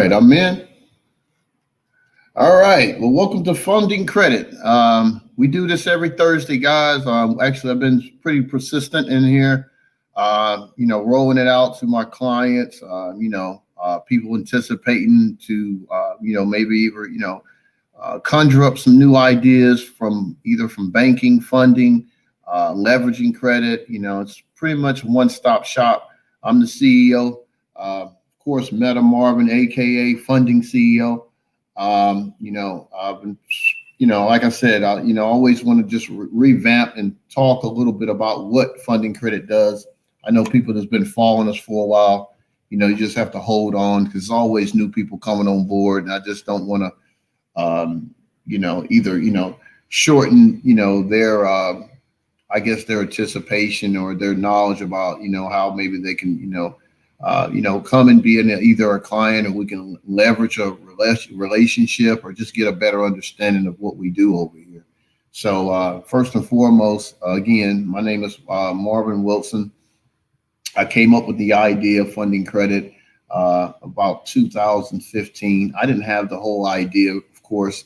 right, I'm in. All right. Well, welcome to Funding Credit. We do this every Thursday, guys. Actually, I've been pretty persistent in here, rolling it out to my clients, people anticipating to, maybe even, conjure up some new ideas from either from banking, funding, leveraging credit. It's pretty much a one-stop shop. I'm the CEO. Of course, Meta Marvin, aka Funding CEO. I've been, like I said, always want to just revamp and talk a little bit about what funding credit does. I know people that's been following us for a while. You just have to hold on because there's always new people coming on board, and I just don't want to, either shorten, their, their anticipation or their knowledge about, how maybe they can, come and be in either a client, or we can leverage a relationship or just get a better understanding of what we do over here. So first and foremost, again, my name is Marvin Wilson. I came up with the idea of funding credit about 2015. I didn't have the whole idea, of course,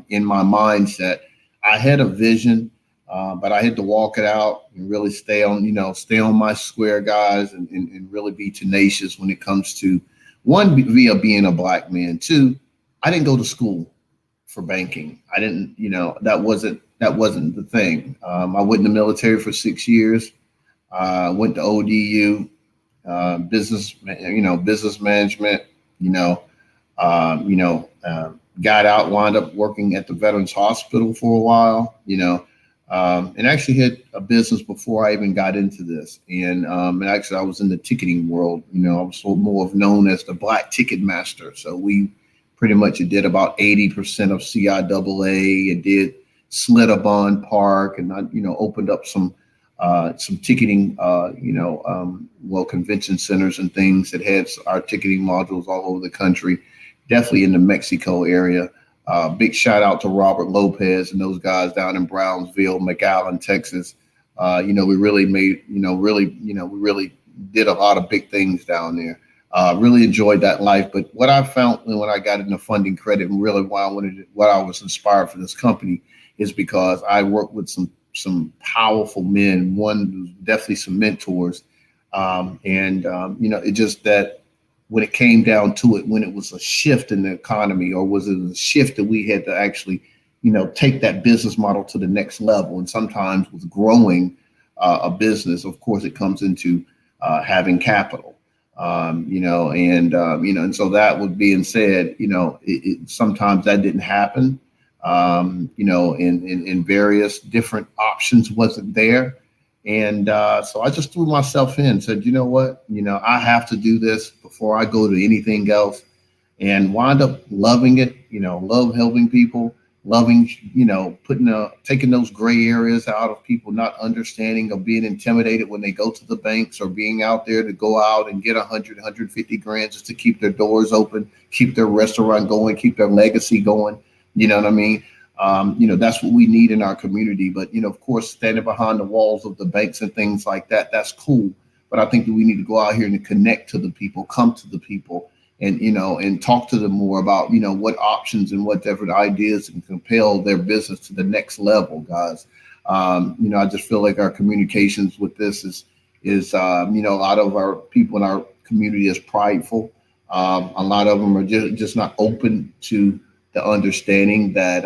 in my mindset. I had a vision, but I had to walk it out and really stay on my square, guys, and really be tenacious when it comes to one, via being a Black man. Two, I didn't go to school for banking. I didn't, that wasn't the thing. I went in the military for 6 years. Went to ODU, business management. Got out, wound up working at the Veterans Hospital for a while. And actually had a business before I even got into this. And actually, I was in the ticketing world. I was more known as the Black Ticket Master. So we pretty much did about 80% of CIAA and did Schlitterbahn Park, and I, opened up some ticketing, convention centers and things that had our ticketing modules all over the country, definitely in the Mexico area. Big shout out to Robert Lopez and those guys down in Brownsville, McAllen, Texas. We really made, we really did a lot of big things down there. Really enjoyed that life. But what I found when I got into funding credit, and really why I was inspired for this company, is because I worked with some powerful men. One, definitely some mentors. It just that when it came down to it, when it was a shift in the economy, or was it a shift that we had to actually, take that business model to the next level? And sometimes with growing a business, of course, it comes into having capital, and so that with being said, sometimes that didn't happen, in various different options wasn't there. And so I just threw myself in, said, you know what, I have to do this before I go to anything else, and wind up loving it, love helping people, loving, taking those gray areas out of people not understanding or being intimidated when they go to the banks, or being out there to go out and get 100, 150 grand just to keep their doors open, keep their restaurant going, keep their legacy going. You know what I mean? That's what we need in our community. But, of course, standing behind the walls of the banks and things like that, that's cool. But I think that we need to go out here and connect to the people, come to the people, and, and talk to them more about, what options and what different ideas can compel their business to the next level, guys. I just feel like our communications with this is a lot of our people in our community is prideful. A lot of them are just not open to the understanding that,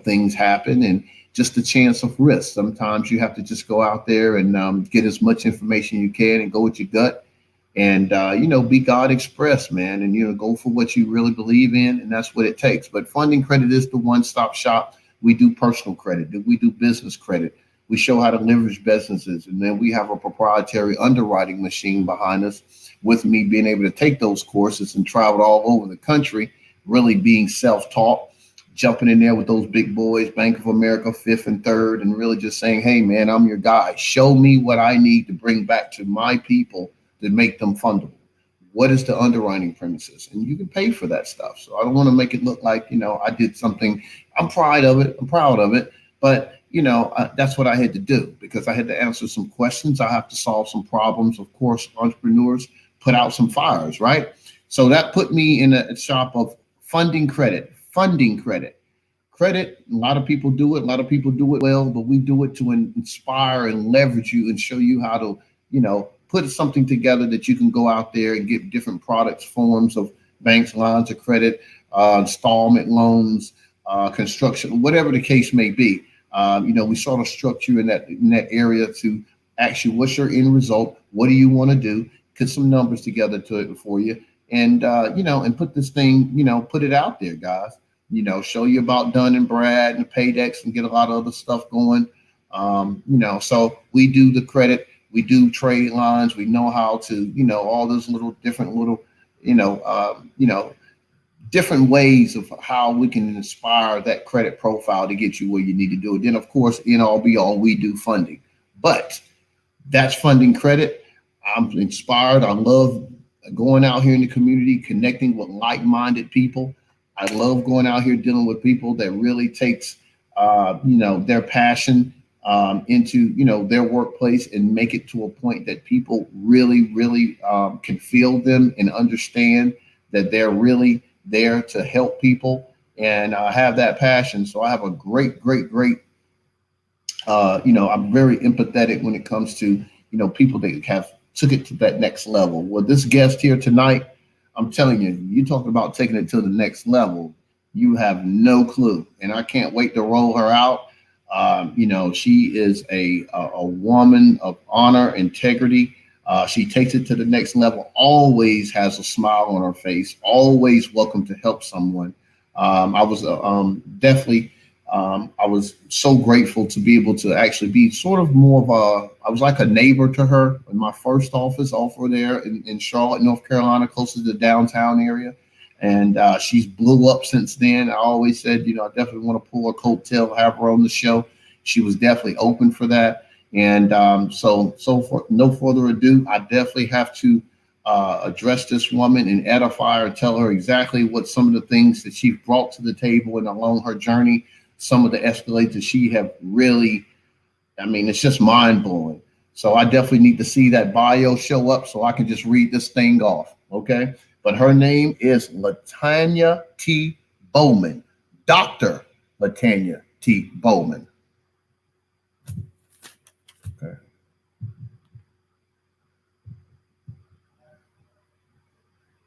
things happen, and just the chance of risk. Sometimes you have to just go out there and get as much information you can and go with your gut, and, be God express, man, and, go for what you really believe in. And that's what it takes. But funding credit is the one-stop shop. We do personal credit. We do business credit. We show how to leverage businesses. And then we have a proprietary underwriting machine behind us, with me being able to take those courses and travel all over the country, really being self-taught, jumping in there with those big boys, Bank of America, Fifth and Third, and really just saying, hey, man, I'm your guy. Show me what I need to bring back to my people to make them fundable. What is the underwriting premises? And you can pay for that stuff. So I don't want to make it look like, I did something. I'm proud of it. But, that's what I had to do, because I had to answer some questions. I have to solve some problems. Of course, entrepreneurs put out some fires, right? So that put me in a shop of funding credit. A lot of people do it. A lot of people do it well, but we do it to inspire and leverage you and show you how to, put something together that you can go out there and get different products, forms of banks, lines of credit, installment loans, construction, whatever the case may be. We sort of structure you in that area to ask you what's your end result, what do you want to do, put some numbers together to it for you, and and put this thing, put it out there, guys. Show you about Dun and Brad and the Paydex and get a lot of other stuff going. So we do the credit, we do trade lines, we know how to, all those different different ways of how we can inspire that credit profile to get you where you need to do it. Then, of course, in all be all, we do funding, but that's funding credit. I'm inspired. I love going out here in the community, connecting with like-minded people. I love going out here dealing with people that really takes, their passion into, their workplace and make it to a point that people really, really can feel them and understand that they're really there to help people and have that passion. So I have a great, I'm very empathetic when it comes to, people that have took it to that next level. Well, this guest here tonight, I'm telling you, you're talking about taking it to the next level. You have no clue. And I can't wait to roll her out. She is a woman of honor, integrity. She takes it to the next level, always has a smile on her face, always welcome to help someone. I was definitely, I was so grateful to be able to actually be sort of more of I was like a neighbor to her in my first office over there in Charlotte, North Carolina, close to the downtown area. And she's blew up since then. I always said, I definitely want to pull her coattail, have her on the show. She was definitely open for that. And so for no further ado, I definitely have to address this woman and edify her, tell her exactly what some of the things that she brought to the table and along her journey, some of the escalades that she have really, it's just mind blowing. So I definitely need to see that bio show up so I can just read this thing off. Okay. But her name is LaTanya T. Bowman, Dr. LaTanya T. Bowman. Okay.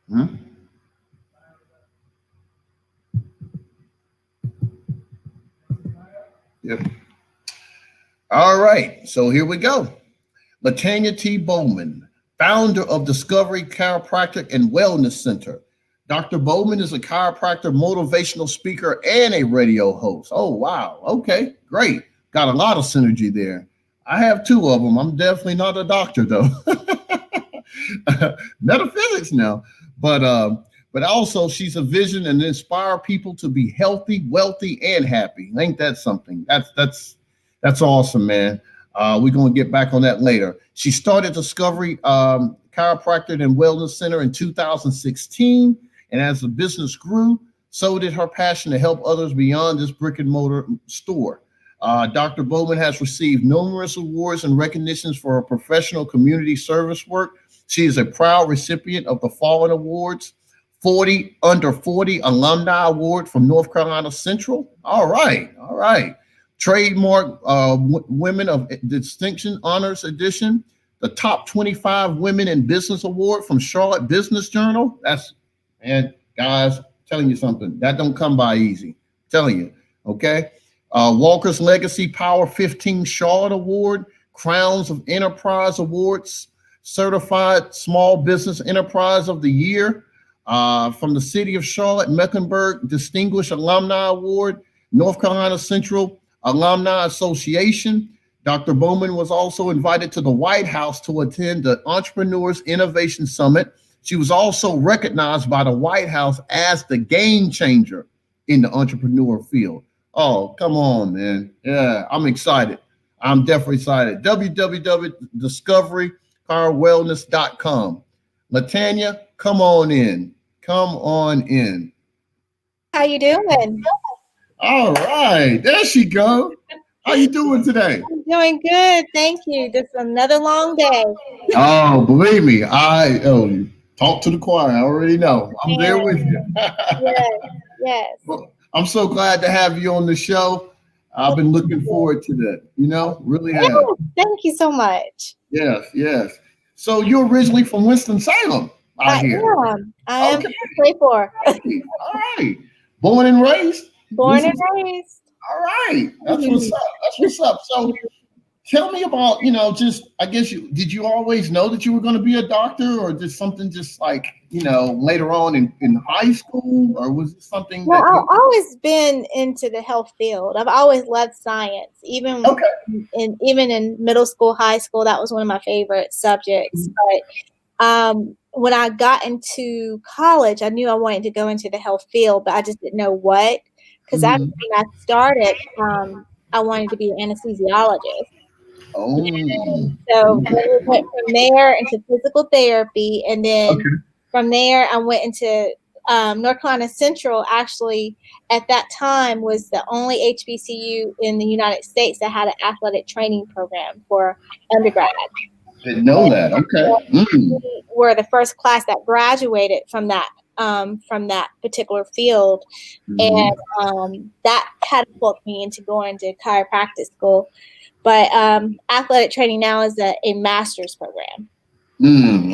Hmm? Yep. All right. So here we go. LaTanya T. Bowman, founder of Discovery Chiropractic and Wellness Center. Dr. Bowman is a chiropractor, motivational speaker, and a radio host. Oh, wow. Okay, great. Got a lot of synergy there. I have two of them. I'm definitely not a doctor, though. Metaphysics now. But also she's a vision and inspire people to be healthy, wealthy, and happy. Ain't that something? That's awesome, man. We're going to get back on that later. She started Discovery Chiropractic and Wellness Center in 2016. And as the business grew, so did her passion to help others beyond this brick and mortar store. Dr. Bowman has received numerous awards and recognitions for her professional community service work. She is a proud recipient of the Fallen Awards, 40 Under 40 Alumni Award from North Carolina Central. All right. Trademark Women of Distinction Honors Edition, the Top 25 Women in Business Award from Charlotte Business Journal. And guys, telling you something, that don't come by easy. Telling you, okay? Walker's Legacy Power 15 Charlotte Award, Crowns of Enterprise Awards, Certified Small Business Enterprise of the Year from the City of Charlotte, Mecklenburg Distinguished Alumni Award, North Carolina Central Alumni Association. Dr. Bowman was also invited to the White House to attend the Entrepreneurs Innovation Summit. She was also recognized by the White House as the game changer in the entrepreneur field. Oh, come on, man. Yeah, I'm excited. I'm definitely excited. www.discoverycarwellness.com. LaTanya, come on in. Come on in. How you doing? All right, there she go. How you doing today? I'm doing good, thank you. Just another long day. Oh, believe me, Talk to the choir. I already know. I'm there And with you. yes, yes. Well, I'm so glad to have you on the show. I've been looking forward to that. Really have. Yes, thank you so much. Yes, yes. So you're originally from Winston-Salem, I I hear. am. I am Okay, from Clayport. all right. Born and raised. Born and Winston. raised. All right. That's what's up. That's what's up. So tell me about, just I guess did you always know that you were going to be a doctor, or just something just like, later on in high school, or was it something Well, that you I've always been into the health field. I've always loved science, Okay. even in middle school, high school. That was one of my favorite subjects. But when I got into college, I knew I wanted to go into the health field, but I just didn't know what. Because actually, Mhm. when I started, I wanted to be an anesthesiologist. Oh. So then Okay. we went from there into physical therapy, and then Okay. from there I went into North Carolina Central. Actually, at that time, was the only HBCU in the United States that had an athletic training program for undergrad. Didn't know that. Okay. Mm. We were the first class that graduated from that particular field, and Mhm. that catapulted me into going to chiropractic school. But athletic training now is a master's program.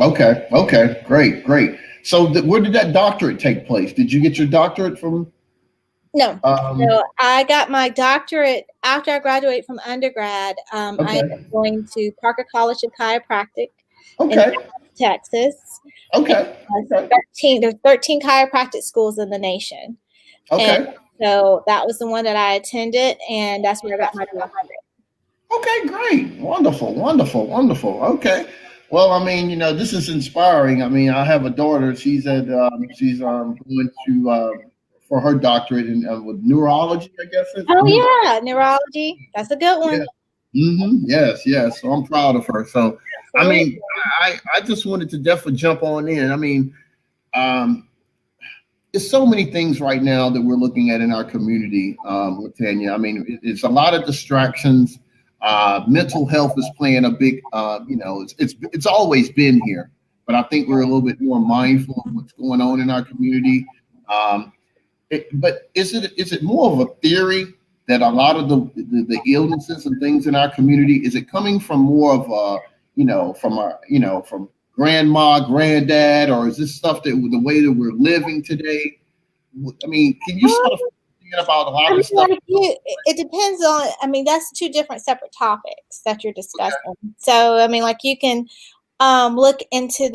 Okay. Okay. Great. Great. So, where did that doctorate take place? Did you get your doctorate from? No, Um. so I got my doctorate after I graduated from undergrad. I ended up Okay. going to Parker College of Chiropractic in Okay. Texas. And Okay. Okay. there's 13 chiropractic schools in the nation. And Okay. so that was the one that I attended, and that's where I got my doctorate. Okay, great. Wonderful, wonderful, wonderful. Okay. Well, I mean, this is inspiring. I mean, I have a daughter. She's going to for her doctorate in with neurology, I guess it's Oh neuro. yeah, neurology. That's a good Yeah. one. Yes, yes. So I'm proud of her. So, I Absolutely. mean, I just wanted to definitely jump on in. I mean, um, there's so many things right now that we're looking at in our community, LaTanya. I mean, it's a lot of distractions. Mental health is playing a big, it's always been here, but I think we're a little bit more mindful of what's going on in our community. Um, but is it more of a theory that a lot of the illnesses and things in our community is it coming from more of a from grandma, granddad, or is this stuff that the way that we're living today? I mean, can you sort of think about a lot I of mean, the stuff? it depends on, I mean, that's two different separate topics that you're discussing. So, I mean, like you can look into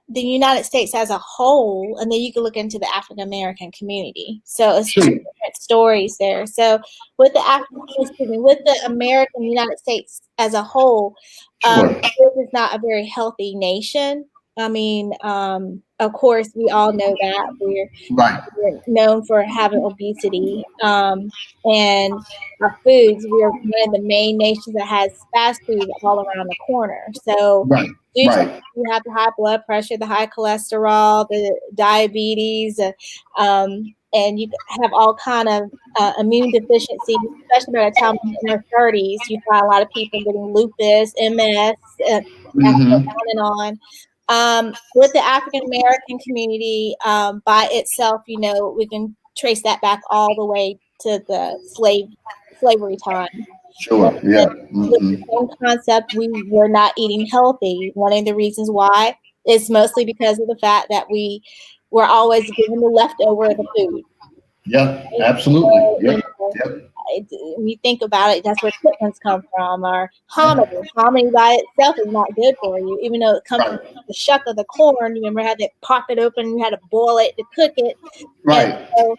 the United States as a whole, and then you can look into the African American community. So it's two Sure, different stories there. So with with the American United States as a whole, sure, this is not a very healthy nation. I mean, of course, we all know that right, we're known for having obesity, and our foods. We are one of the main nations that has fast food all around the corner. So right, due to right, you have the high blood pressure, the high cholesterol, the diabetes, and you have all kind of immune deficiency, especially by the time you're in our 30s. You find a lot of people getting lupus, MS, I can go mm-hmm, on and on. With the African American community by itself, we can trace that back all the way to the slavery time. sure, yeah, With the mm-hmm, same concept, we were not eating healthy. One of the reasons why is mostly because of the fact that we were always given the leftover of the food. yeah, Right? absolutely, So, yep, yep, when you think about it, that's where chitlins come from, or hominy. Hominy by itself is not good for you, even though it comes from right, the shuck of the corn. You remember, had to pop it open, you had to boil it to cook it, and right, so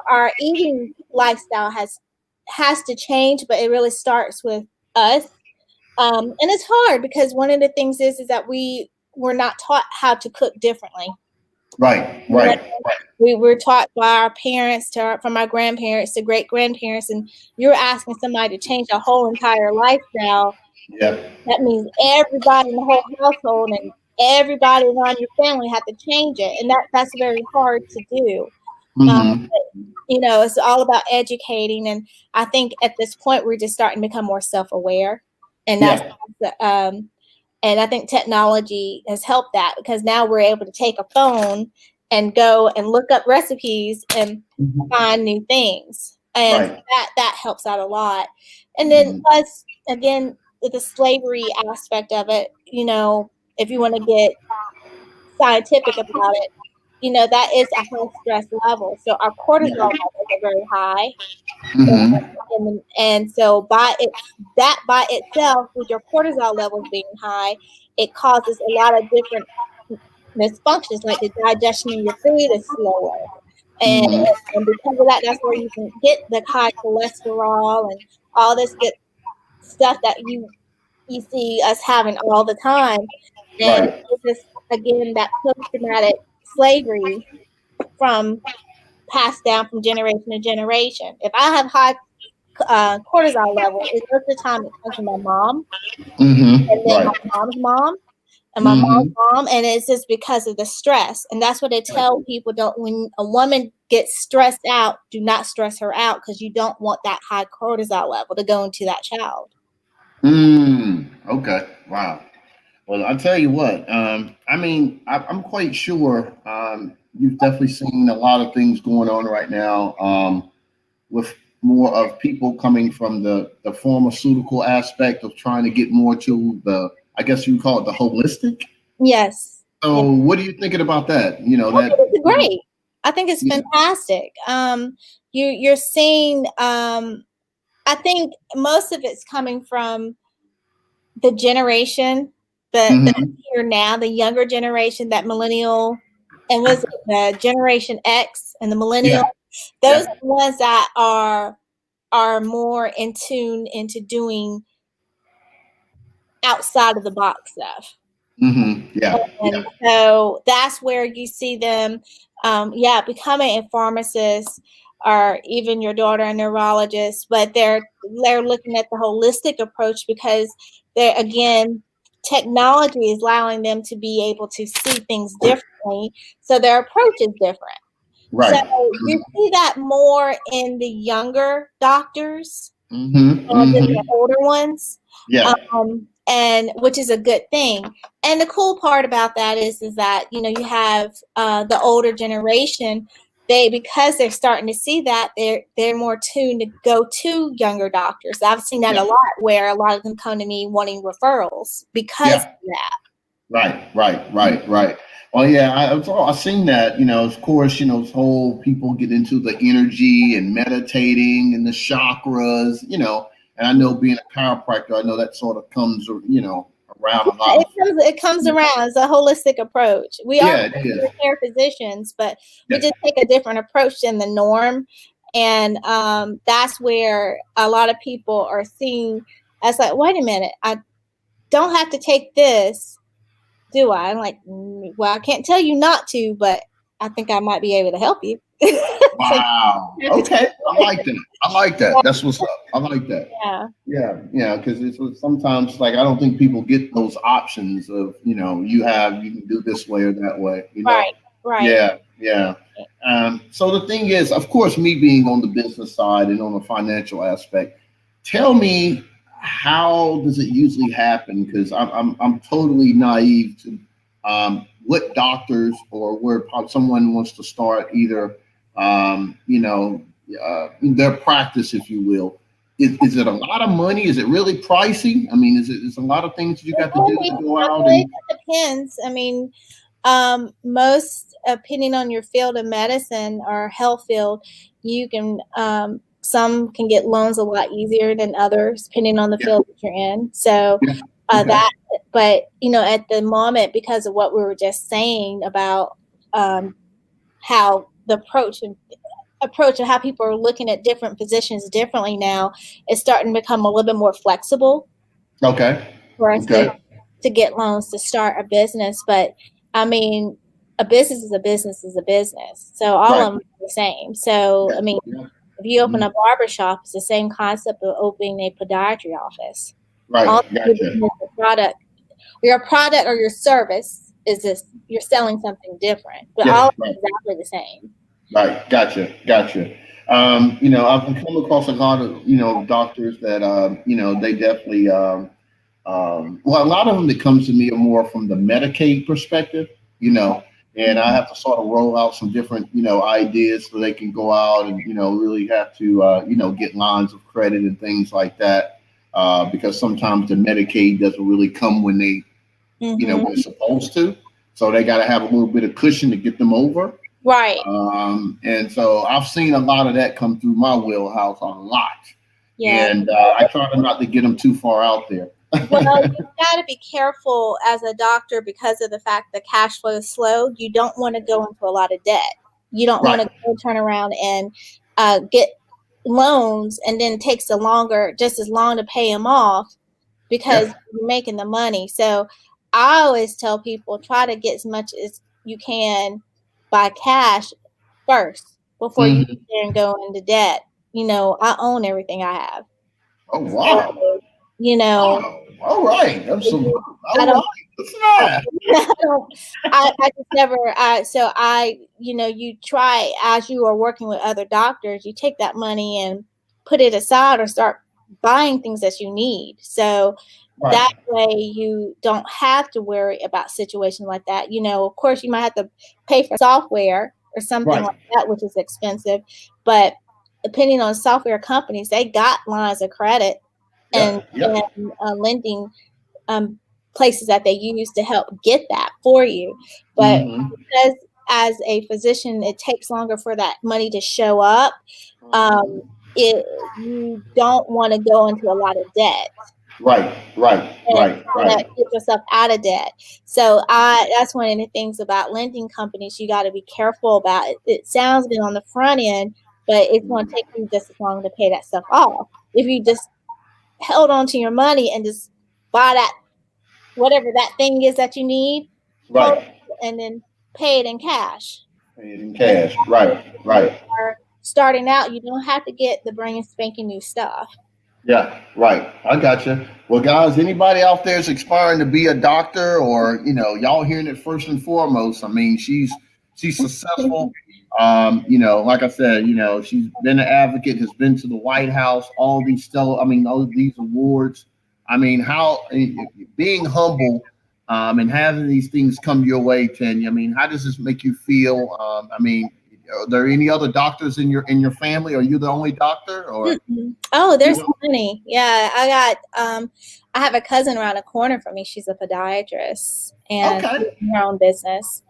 our eating lifestyle has to change, but it really starts with us. And it's hard because one of the things is that we were not taught how to cook differently. right, You know, right, we were taught by our parents from our grandparents to great grandparents, and you're asking somebody to change a whole entire lifestyle. yeah, That means everybody in the whole household and everybody around your family have to change it, and that's very hard to do. mm-hmm, It's all about educating, and I think at this point we're just starting to become more self-aware, and that's yeah, um, And I think technology has helped that, because now we're able to take a phone and go and look up recipes and find new things. And Right. that helps out a lot. And then Mhm. plus, again, with the slavery aspect of it, if you want to get scientific about it, that is a high stress level. So our cortisol Yeah. levels are very high. Hmm. And so by itself, with your cortisol levels being high, it causes a lot of different misfunctions, like the digestion of your food is slower. And, Hmm. and because of that, that's where you can get the high cholesterol and all this good stuff that you see us having all the time. And Right. it's just, again, that post-traumatic slavery from passed down from generation to generation. If I have high cortisol level, it most of the time it comes from my mom, and Hmm. then Right. my mom's mom, and my mom's Hmm. mom, and it's just because of the stress. And that's what they tell people: don't, when a woman gets stressed out, do not stress her out, because you don't want that high cortisol level to go into that child. Okay. Wow. Well, I'll tell you what. I mean, I'm quite sure you've definitely seen a lot of things going on right now, with more of people coming from the pharmaceutical aspect of trying to get more to the, I guess you call it the holistic. Yes. So, Yeah. what are you thinking about that? You know I think that. it's great. I think it's Yeah. fantastic. You're seeing. I think most of it's coming from the generation that's Hmm. here now, the younger generation, that millennial, and was it the Generation X and the millennial? Yeah. Those Yeah. are the ones that are more in tune into doing outside of the box stuff. Hmm. Yeah. Yeah. And so that's where you see them, becoming a pharmacist, or even your daughter a neurologist. But they're looking at the holistic approach, because they're, again, technology is allowing them to be able to see things differently. So their approach is different. So Right. you see that more in the younger doctors Hmm. than Hmm. the older ones, Yeah. and which is a good thing. And the cool part about that is that you have the older generation. Because they're starting to see that, they're more tuned to go to younger doctors. I've seen that Yeah. a lot, where a lot of them come to me wanting referrals because Yeah. of that. Right, right, right, right. Well, yeah, I've seen that. Of course, this whole people get into the energy and meditating and the chakras. And I know being a chiropractor, I know that sort of comes, around a lot of. It comes around. It's a holistic approach. We are Yeah, it is. care physicians, but we Yeah, just take a different approach than the norm. And that's where a lot of people are seeing as like, wait a minute, I don't have to take this, do I? I'm like, well, I can't tell you not to, but I think I might be able to help you. So wow. you have to Okay, I take like that. I like that. That's what's up. I like that. yeah, Yeah, yeah, because sometimes like I don't think people get those options of you can do this way or that way. right, right. Yeah, yeah. So the thing is, of course, me being on the business side and on the financial aspect, tell me how does it usually happen? Because I'm totally naive to what doctors or where someone wants to start either their practice, if you will. Is it a lot of money? Is it really pricey? I mean, is a lot of things that you got to do to go out It and depends. I mean, most, depending on your field of medicine or health field, you can some can get loans a lot easier than others, depending on the yeah, field that you're in. So yeah, okay, that, but at the moment, because of what we were just saying about how the approach and how people are looking at different positions differently now, it's starting to become a little bit more flexible okay, for us okay, to get loans to start a business. But I mean, a business is a business is a business. So all right, of them are the same. So I yeah, mean, yeah, if you open mhm, a barber shop, it's the same concept of opening a podiatry office. All right, you're gotcha, doing is the product. Your product or your service is this, you're selling something different, but yeah, all right, exactly the same. right, gotcha, gotcha. I've come across a lot of doctors that they definitely Well, a lot of them that comes to me are more from the Medicaid perspective, you know, and I have to sort of roll out some different, ideas so they can go out and, really have to, get lines of credit and things like that. Because sometimes the Medicaid doesn't really come when they, Mm-hmm. when it's supposed to. So they got to have a little bit of cushion to get them over. Right. And so I've seen a lot of that come through my wheelhouse a lot. Yeah. And I try to not to get them too far out there. Well, you got to be careful as a doctor because of the fact that cash flow is slow. You don't want to go into a lot of debt. You don't want Right. to go turn around and get loans, and then it takes just as long to pay them off because Yeah. you're making the money. So I always tell people try to get as much as you can by cash first before you Hmm. get there and go into debt. I own everything I have. Oh wow. So, you know, Wow. All right. Absolutely. I All don't right. That's nice. I don't, I just never, so you try as you are working with other doctors, you take that money and put it aside or start buying things that you need. So Right. that way you don't have to worry about situations like that. Of course, you might have to pay for software or something Right. like that, which is expensive. But depending on software companies, they got lines of credit and, Yep. Yep. lending um, places that they use to help get that for you. But Hmm. because as a physician, it takes longer for that money to show up, um, it you don't want to go into a lot of debt Right. Right. and Right. try to Right. get yourself out of debt. So that's one of the things about lending companies you got to be careful about. It sounds good on the front end, but it's going to take you just as long to pay that stuff off. If you just held on to your money and just buy that whatever that thing is that you need, hold Right. it and then pay it in cash. Pay it in And cash. Right. when you Right. are starting out, you don't have to get the brand spanking new stuff. Yeah, right. I got you. Well, guys, anybody out there is aspiring to be a doctor, or y'all hearing it first and foremost. I mean, she's successful. Like I said, she's been an advocate, has been to the White House, all these all of these awards. I mean, how being humble, and having these things come your way, Tanya. I mean, how does this make you feel? I mean, are there any other doctors in your family? Are you the only doctor, or Oh, you there's know? plenty. Yeah, I have a cousin around the corner from me. She's a podiatrist and she Okay. has her own business,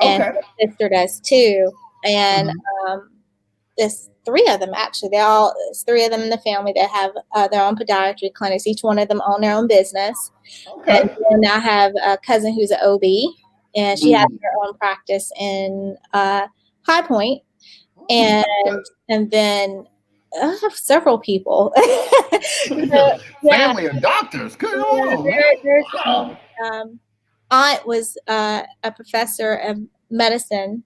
and Okay. her sister does too. And Mhm. um, there's three of them actually. It's three of them in the family that have their own podiatry clinics. Each one of them own their own business. And Okay. then I have a cousin who's an OB, and she has Mm. her own practice in High Point. Mm. And then I have several people. So, yeah, Family of doctors. Good yeah, on, man. there's Wow. um, aunt was a professor of medicine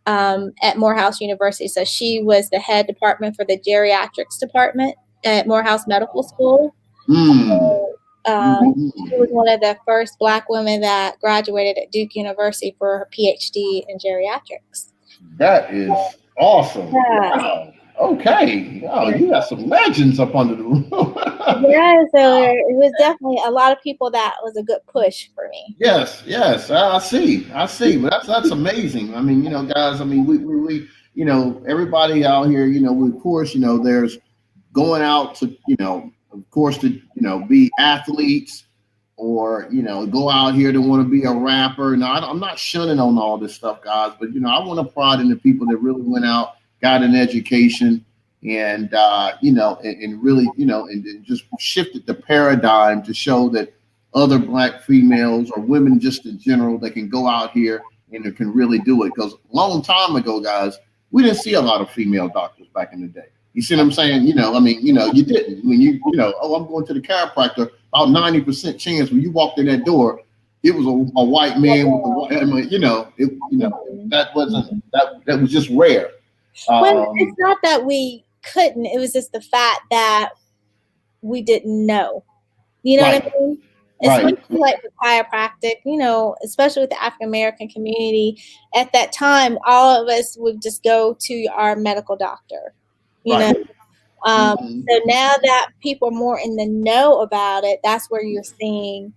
at Morehouse University. So she was the head department for the geriatrics department at Morehouse Medical School. Mm. She was Mm. one of the first Black women that graduated at Duke University for her PhD in geriatrics. That is awesome. Yeah, Wow. Okay. Wow, yeah, you got some legends up under the roof. yeah. So it was definitely a lot of people that was a good push for me. Yes, yes, I see, I see. But that's amazing. I mean, guys. I mean, we everybody out here. Of course, there's going out to, of course, to be athletes, or go out here to want to be a rapper. Now, I'm not shunning on all this stuff, guys, but I want to prod in the people that really went out, got an education, and and really, and just shifted the paradigm to show that other Black females or women just in general that can go out here and that can really do it. Because a long time ago, guys, we didn't see a lot of female doctors back in the day. You see what I'm saying? I mean, you didn't. When oh, I'm going to the chiropractor, about 90% chance when you walked in that door, it was a white man with the white, I mean, Mhm. that wasn't, that was just rare. Well, it's Um, not that we couldn't. It was just the fact that we didn't know. You know what I right, mean? Especially right, like with chiropractic, especially with the African American community. At that time, all of us would just go to our medical doctor, you know, right. So now that people are more in the know about it, that's where you're seeing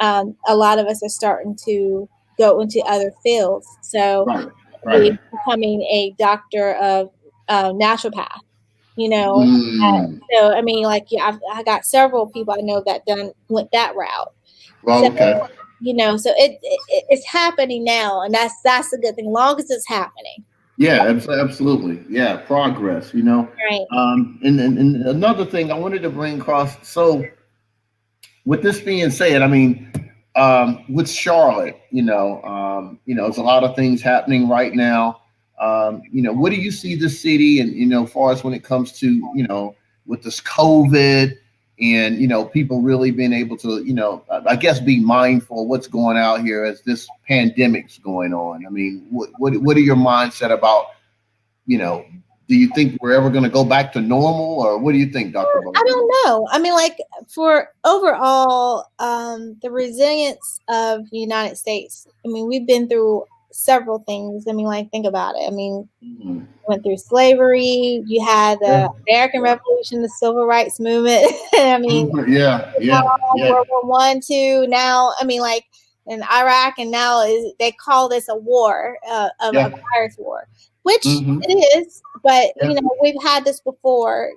a lot of us are starting to go into other fields. So Right. Right. becoming a doctor of naturopath, you know. Mm. So I mean, like, yeah, I got several people I know that went that route. So Well, okay. so it's happening now, and that's a good thing, long as it's happening. Yeah, absolutely. Yeah, progress, you know. Right. And another thing I wanted to bring across. So, with this being said, I mean, with Charlotte, there's a lot of things happening right now. What do you see the city, and as far as when it comes to with this COVID, and people really being able to I guess be mindful of what's going out here as this pandemic's going on. I mean, what are your mindset about you know? Do you think we're ever going to go back to normal, or what do you think, Dr. I Bowman? don't know. I mean, like, for overall, the resilience of the United States. I mean, we've been through several things. I mean, like, think about it. I mean, Mhm. went through slavery. You had Yeah. the American Revolution, the Civil Rights Movement. I mean, Yeah, yeah, yeah, World War One, two. Now, I mean, like, in Iraq, and now they call this a war, a yeah. virus war, which Hmm. it is. But Yeah. we've had this before.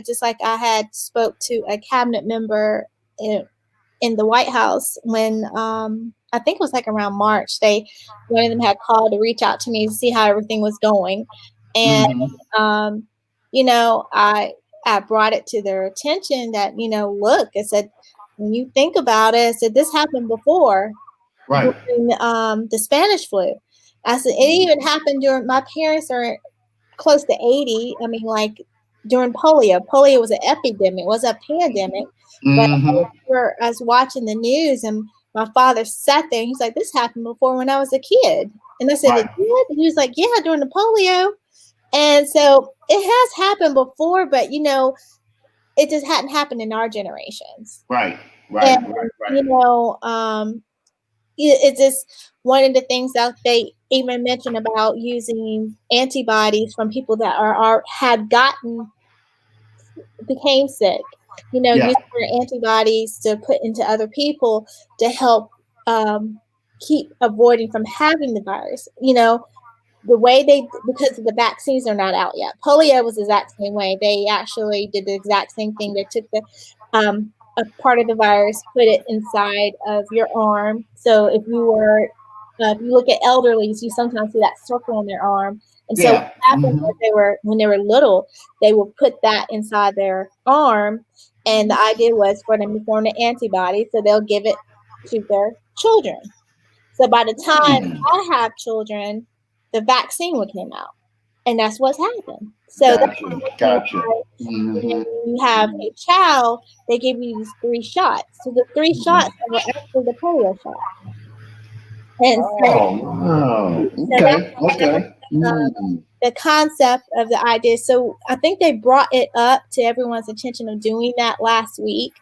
Just like I had spoke to a cabinet member in the White House when I think it was like around March. One of them had called to reach out to me to see how everything was going, and Hmm. um, you know, I brought it to their attention that look, I said, when you think about it, I said, this happened before Right. during the Spanish flu. I said, it even happened during, my parents are close to 80. I mean, like, during polio. Polio was an epidemic, it was a pandemic. But I Hmm. remember us watching the news, and my father sat there and he's like, this happened before when I was a kid. And I said, it Right. did? And he was like, yeah, during the polio. And so it has happened before, but it just hadn't happened in our generations. Right. And Right. Right. Right. you know, it's just one of the things that they even mentioned about using antibodies from people that are had gotten became sick. Yeah. Using their antibodies to put into other people to help keep avoiding from having the virus. The way because the vaccines are not out yet. Polio was the exact same way. They actually did the exact same thing. They took a part of the virus, put it inside of your arm. So if you look at elderlies, you sometimes see that circle on their arm. And so what Yeah. happened was, when they were little, they would put that inside their arm, and the idea was for them to form an antibody, so they'll give it to their children. So by the time I have children, the vaccine would come out, and that's what's happened. So that's Gotcha. the reason Gotcha. why Hmm. when you have a child, they give you these 3 shots. So the 3 shots are actually the polio shot, and Oh, wow. so that's Okay. Okay. the concept of the idea. So I think they brought it up to everyone's attention of doing that last week.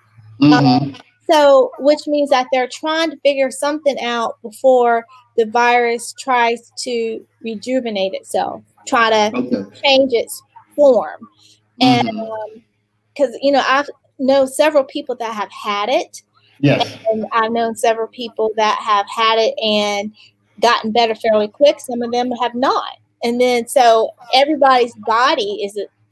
Um, Hmm. So, which means that they're trying to figure something out before the virus tries to rejuvenate itself, try to Okay. change its form. And Hmm. because, I've known several people that have had it, Yes. and I've known several people that have had it and gotten better fairly quick. Some of them have not. And then, so everybody's body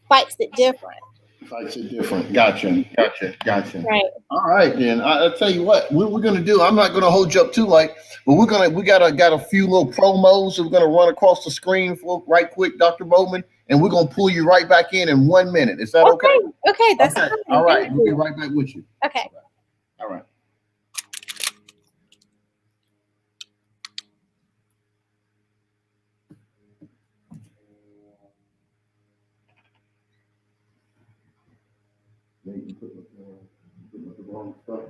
fights it different. Fights are different. Gotcha. Gotcha. Gotcha. Right. All right, then. I'll tell you what we're gonna do. I'm not gonna hold you up too late, but we got a few little promos that we're gonna run across the screen for right quick, Dr. Bowman, and we're gonna pull you right back in 1 minute. Is that okay? Okay. Okay. That's Okay. All fine. right. Thank We'll be you. right back with you. Okay. All right. Yeah, you put the wrong stuff.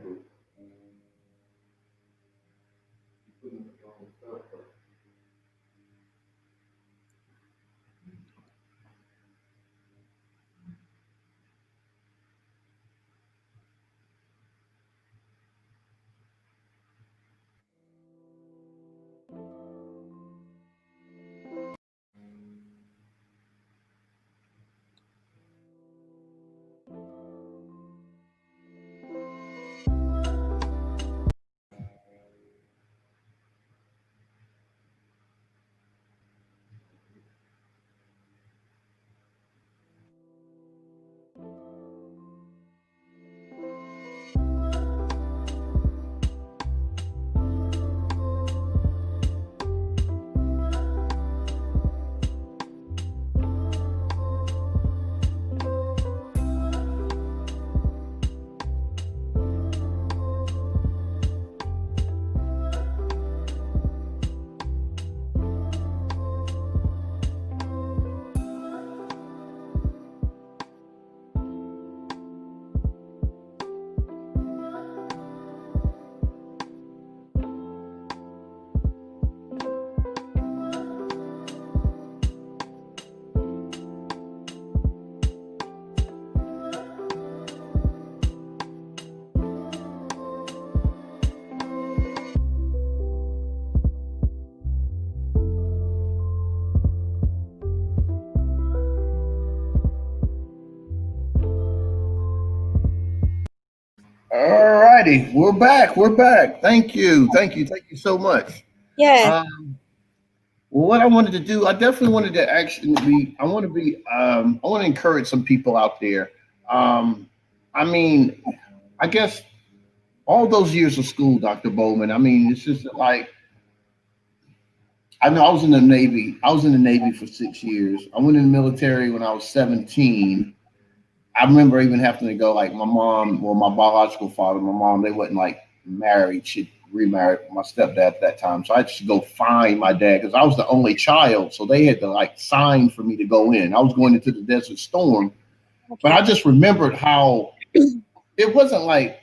All righty, we're back. We're back. Thank you. Thank you. Thank you so much. Yes. Um, well, what I wanted to do, I definitely wanted to actually be, I want to encourage some people out there. Um, I mean, I guess all those years of school, Dr. Bowman, I mean, it's just like, I know I was in the Navy. I was in the Navy for 6 years. I went in the military when I was 17. I remember even having to go, like my mom, well, my biological father, my mom, they wasn't like married. She remarried my stepdad at that time. So I had to go find my dad because I was the only child. So they had to like sign for me to go in. I was going into the Desert Storm, but I Okay. just remembered how it wasn't like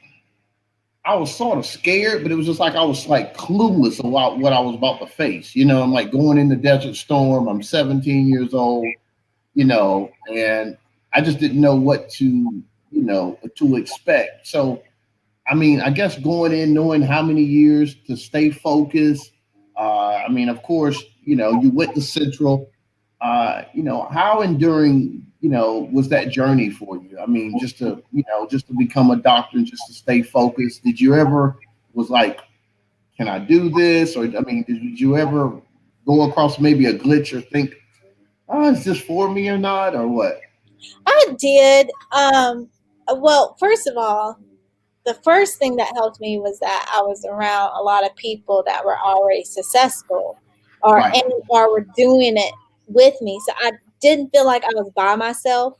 I was sort of scared, but it was just like I was like clueless about what I was about to face. You know, I'm like going in the Desert Storm. I'm 17 years old, and I just didn't know what to expect. So, I mean, I guess going in knowing how many years to stay focused. I mean, of course, you went to Central. How enduring, was that journey for you? I mean, just to become a doctor and just to stay focused. Did you ever was like, can I do this? Or I mean, did you ever go across maybe a glitch or think, oh, is this for me or not, or what? I did. Well, first of all, the first thing that helped me was that I was around a lot of people that were already successful Right. or were doing it with me. So I didn't feel like I was by myself.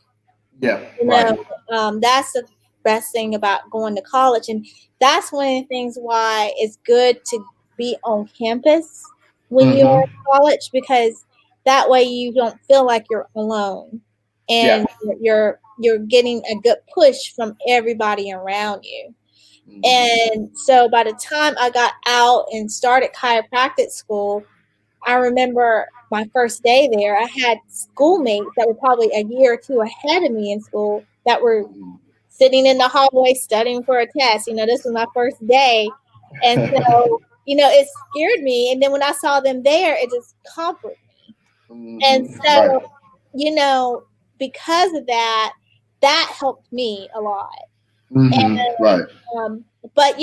Yeah. You know, Right. that's the best thing about going to college. And that's one of the things why it's good to be on campus when you're Mm-hmm. in college, because that way you don't feel like you're alone, Yeah. and you're getting a good push from everybody around you. Mm-hmm. And so by the time I got out and started chiropractic school, I remember my first day there, I had schoolmates that were probably a year or two ahead of me in school that were sitting in the hallway studying for a test. This was my first day. And so, it scared me. And then when I saw them there, it just comforted me. And Mm-hmm. Right. so, you know, because of that, that helped me a lot. Mm-hmm. Right. But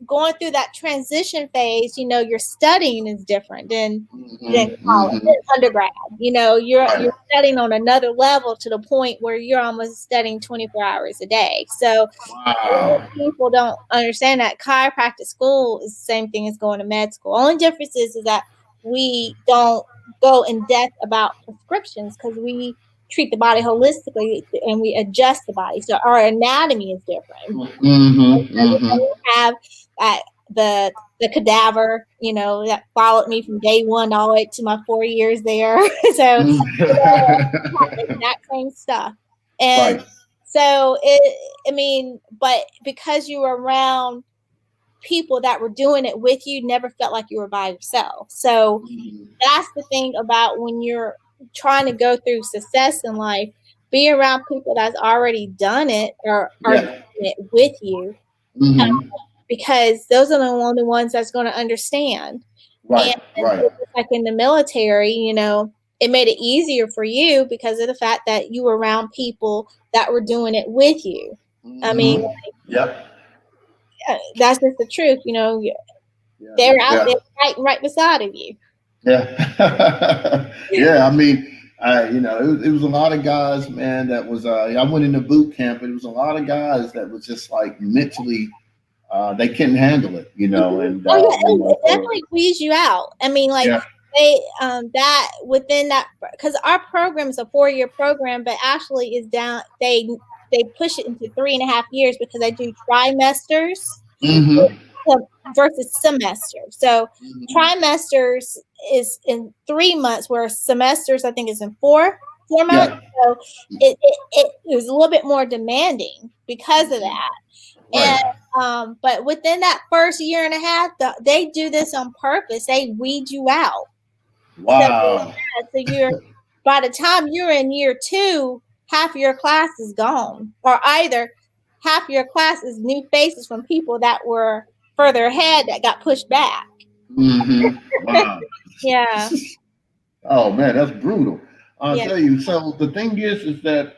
going through that transition phase, your studying is different than Mm-hmm. college, Mm-hmm. than undergrad. You're Right. studying on another level to the point where you're almost studying 24 hours a day. So Wow. people don't understand that chiropractic school is the same thing as going to med school. Only difference is that we don't go in depth about prescriptions because we treat the body holistically and we adjust the body. So our anatomy is different. Mm-hmm. So, Mm-hmm. we have uh, the cadaver, that followed me from day one all the way to my 4 years there. So the exact same stuff. And Right. so I mean, but because you were around people that were doing it with you, never felt like you were by yourself. So Mhm. that's the thing about when you're trying to go through success in life, be around people that's already done it or are doing Yeah. it with you, Mm-hmm. because those are the only ones that's going to understand. And Right. Right. it's like in the military, it made it easier for you because of the fact that you were around people that were doing it with you. I mean, Mm-hmm. Yep. that's just the truth. Yeah. They're out Yeah. there fighting right beside of you. Yeah. Yeah. I mean, it was a lot of guys, man, that was, I went into boot camp, and it was a lot of guys that was just like mentally, they couldn't handle it, Mhm. and, Oh yeah, it so, definitely weeds you out. I mean, like yeah. they that within that, because our program is a 4 year program, but actually is down. They push it into 3.5 years because they do trimesters Mm-hmm. versus semester. So Mm-hmm. trimesters is in 3 months, where semesters I think is in four months. Yeah. So it was a little bit more demanding because of Mhm. that. And Right. but within that first year and a half, they do this on purpose. They weed you out. So, Wow. yeah, so you're by the time you're in year two, half your class is gone, or either half your class is new faces from people that were further ahead that got pushed back. Mm-hmm. Wow. Yeah, Oh man, that's brutal. I'll yeah. tell you. So the thing is that,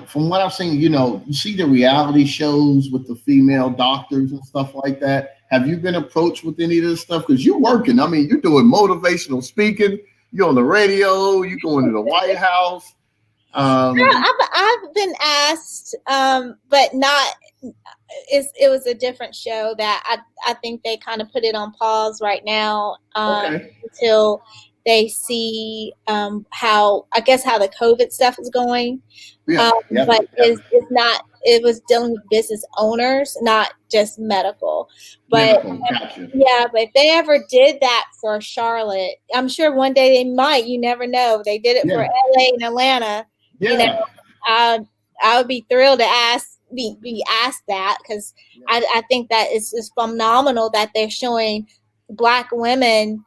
From what I've seen, you see the reality shows with the female doctors and stuff like that. Have you been approached with any of this stuff? Because you're working. I mean, you're doing motivational speaking. You're on the radio. You're going to the White House. I've been asked, but not. It was a different show that I think they kind of put it on pause right now, Okay. until they see how the COVID stuff is going. Yeah. But it's not. It was dealing with business owners, not just medical. But Medical. Gotcha. yeah, but if they ever did that for Charlotte, I'm sure one day they might. You never know. They did it for Yeah. LA and Atlanta. Yeah. I would be thrilled to be asked that, because I think that it's phenomenal that they're showing Black women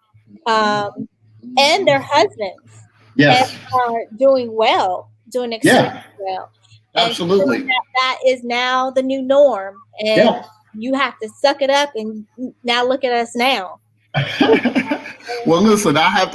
and their husbands Yes. and are doing well, doing extremely well. And Absolutely. that is now the new norm, and you have to suck it up. And now look at us now. Well, listen, I'm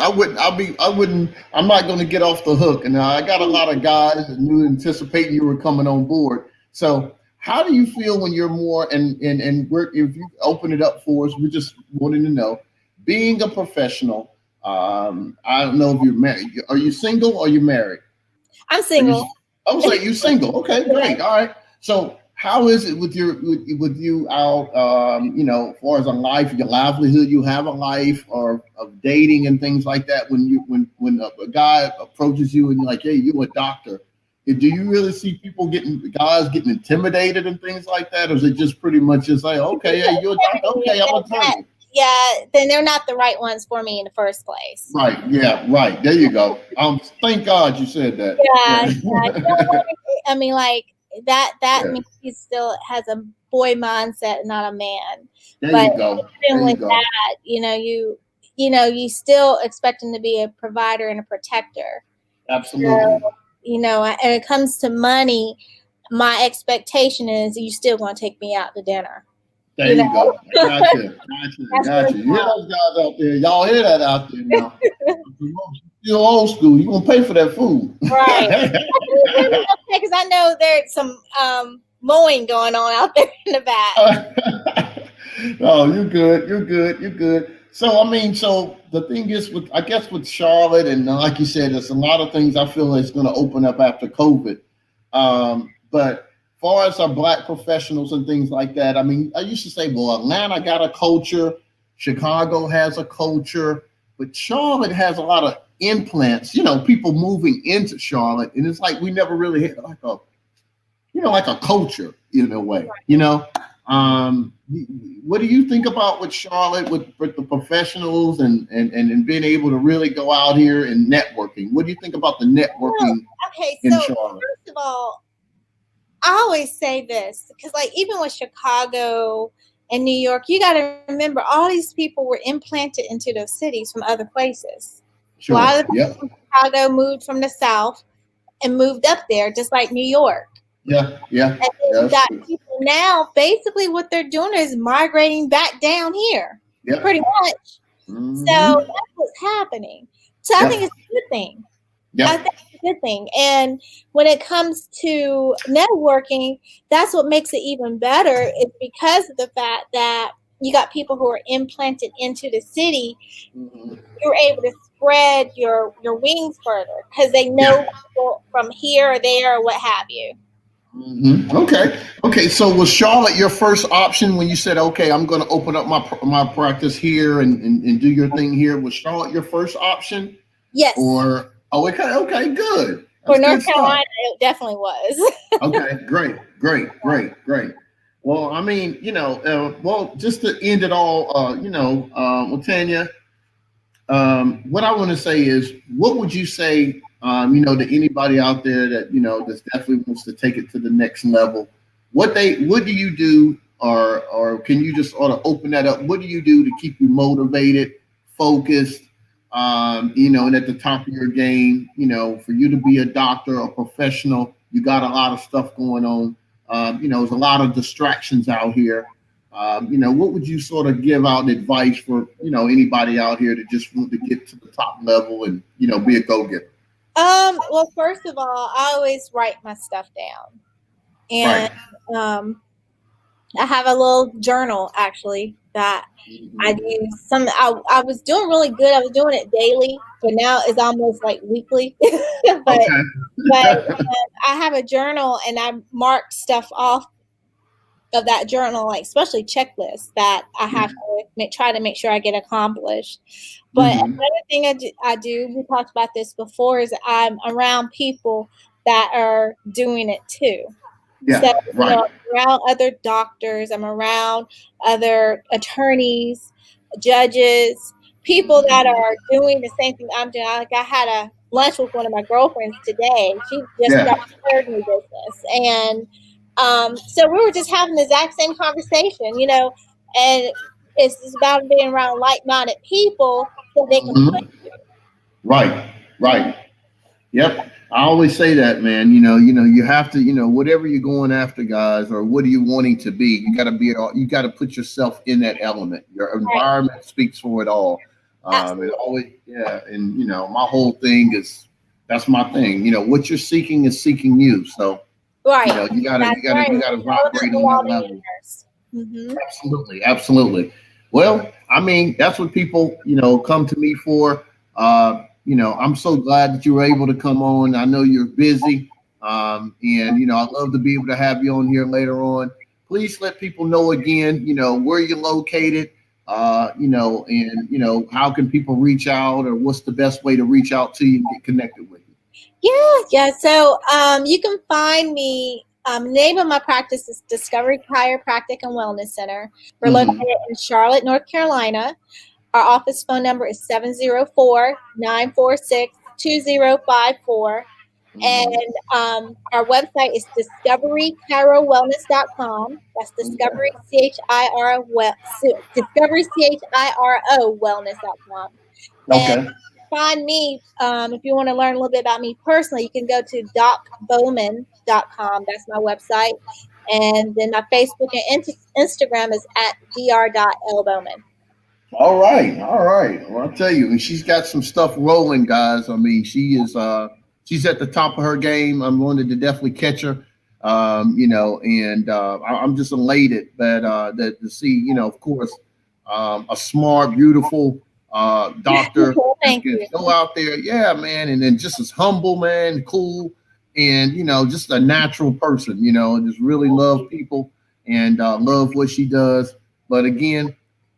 not going to get off the hook. And I got a lot of guys that knew anticipating you were coming on board. So how do you feel when you're more, and if you open it up for us, we're just wanting to know, being a professional, I don't know if you're married. Are you single or are you married? I'm single. I was like, you single. Okay, great. All right. So how is it with you out, as far as a life, your livelihood, you have a life or of dating and things like that, when a guy approaches you and you're like, hey, you're a doctor, do you really see guys getting intimidated and things like that? Or is it just pretty much just like, okay, hey, you're a doctor, okay, I'm gonna tell you. Yeah, then they're not the right ones for me in the first place. Right. Yeah. Right. There you go. Thank God you said that. Yeah. I mean, like that means he still has a boy mindset, not a man. There you go. Even with that, you still expect him to be a provider and a protector. Absolutely. So, and it comes to money, my expectation is you still going to take me out to dinner. There you go. Gotcha. You hear those guys out there? Y'all hear that out there now? You're old school. You're going to pay for that food. Right. Because I know there's some mowing going on out there in the back. Oh, you're good. So, the thing is, with Charlotte, and like you said, there's a lot of things I feel is going to open up after COVID. But far as our Black professionals and things like that, I used to say, well, Atlanta got a culture, Chicago has a culture, but Charlotte has a lot of implants, people moving into Charlotte. And it's like, we never really hit like a culture in a way, what do you think about with Charlotte, with the professionals and being able to really go out here and networking? What do you think about the networking in Charlotte? First of all, I always say this, because even with Chicago and New York, you got to remember all these people were implanted into those cities from other places. Sure. A lot of people from Chicago moved from the South and moved up there, just like New York. Yeah. And you got people now, basically what they're doing is migrating back down here, pretty much. Mm-hmm. So that's what's happening. So I think it's a good thing. I think it's a good thing. And when it comes to networking, that's what makes it even better, is because of the fact that you got people who are implanted into the city. Mm-hmm. You're able to spread your wings further because they know people from here or there or what have you. Mm-hmm. Okay. So was Charlotte your first option when you said, okay, I'm going to open up my practice here and do your thing here? Was Charlotte your first option? Yes. Or okay, good. For North Carolina, it definitely was. Okay, great. Well, just to end it all, LaTanya, what I want to say is, what would you say, to anybody out there that, that definitely wants to take it to the next level? What do you do, or can you just sort of open that up? What do you do to keep you motivated, focused, and at the top of your game? For you to be a doctor or professional, you got a lot of stuff going on. There's a lot of distractions out here. What would you sort of give out advice for, anybody out here that just want to get to the top level and, be a go-getter? Well, first of all, I always write my stuff down. And Right. I have a little journal actually that I Mhm. do I was doing really good. I was doing it daily, but now it's almost like weekly. but Okay. I have a journal and I mark stuff off of that journal, like especially checklists that I have to try to make sure I get accomplished. But Hmm. another thing I do, we talked about this before, is I'm around people that are doing it too. So, Yeah. Right. I'm around other doctors, I'm around other attorneys, judges, people that are doing the same thing I'm doing. Like I had a lunch with one of my girlfriends today. She just Yeah. started her new business. And so we were just having the exact same conversation, and it's just about being around like-minded people so they can push Mhm. you. Right. Right. Yep. I always say that, man. You have to, whatever you're going after, guys, or what are you wanting to be, you got to put yourself in that element. Your Right. environment speaks for it all. And Absolutely. always, yeah. And my whole thing is that's my thing. What you're seeking is seeking you. So, Right. That's right. you gotta It's all about vibrate the on law that of the level. universe. Mm-hmm. Absolutely, absolutely. Well, I mean, that's what people, come to me for. I'm so glad that you were able to come on. I know you're busy, and I'd love to be able to have you on here later on. Please let people know again, where you're located, and how can people reach out, or what's the best way to reach out to you and get connected with you. Yeah. So you can find me. Name of my practice is Discovery Chiropractic and Wellness Center. We're Hmm. located in Charlotte, North Carolina. Our office phone number is 704-946-2054. Hmm. And our website is discoverychirowellness.com. That's Okay. discovery, C-H-I-R, discovery, C-H-I-R-O, wellness.com. And Okay. find me, if you want to learn a little bit about me personally, you can go to docbowman.com. That's my website. And then my Facebook and Instagram is at dr.lbowman. All right, all right. Well, I'll tell you, and she's got some stuff rolling, guys. I mean, she's at the top of her game. I'm wanted to definitely catch her. And I'm just elated that to see, of course, a smart, beautiful doctor that Thank can you. go out there, yeah, man, and then just as humble, man, cool, and just a natural person, and just really love people and love what she does. But again,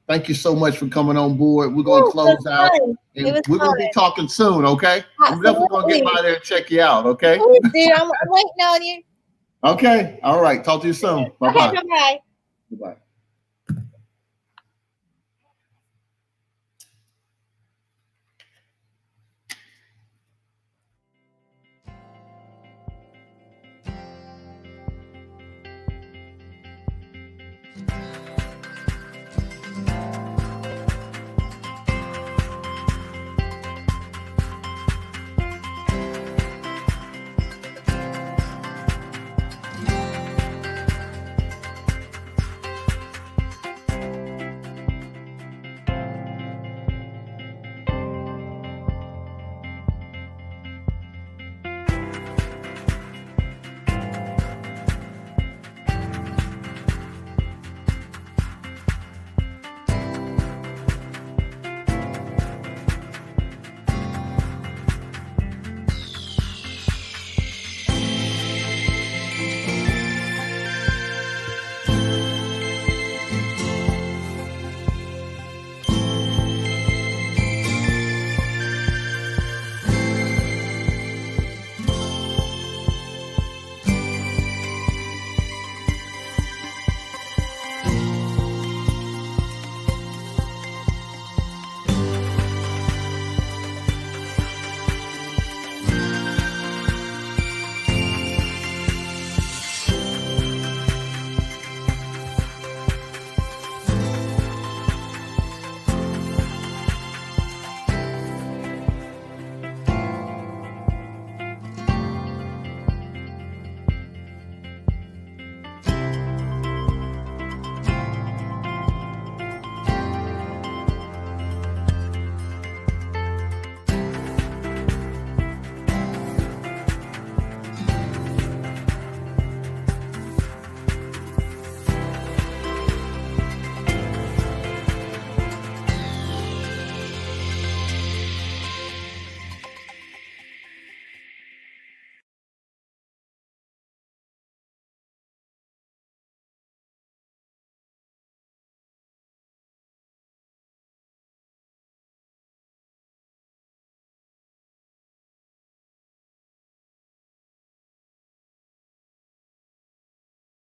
thank you so much for coming on board. We're going to Oh, it was close out fun. It and was we're going to be fun. talking soon, okay? I'm definitely going to get Absolutely. by there and check you out, okay? Please, dude. I'm waiting on you. Okay. All right. Talk to you soon. Bye Okay, bye. bye bye. Bye bye.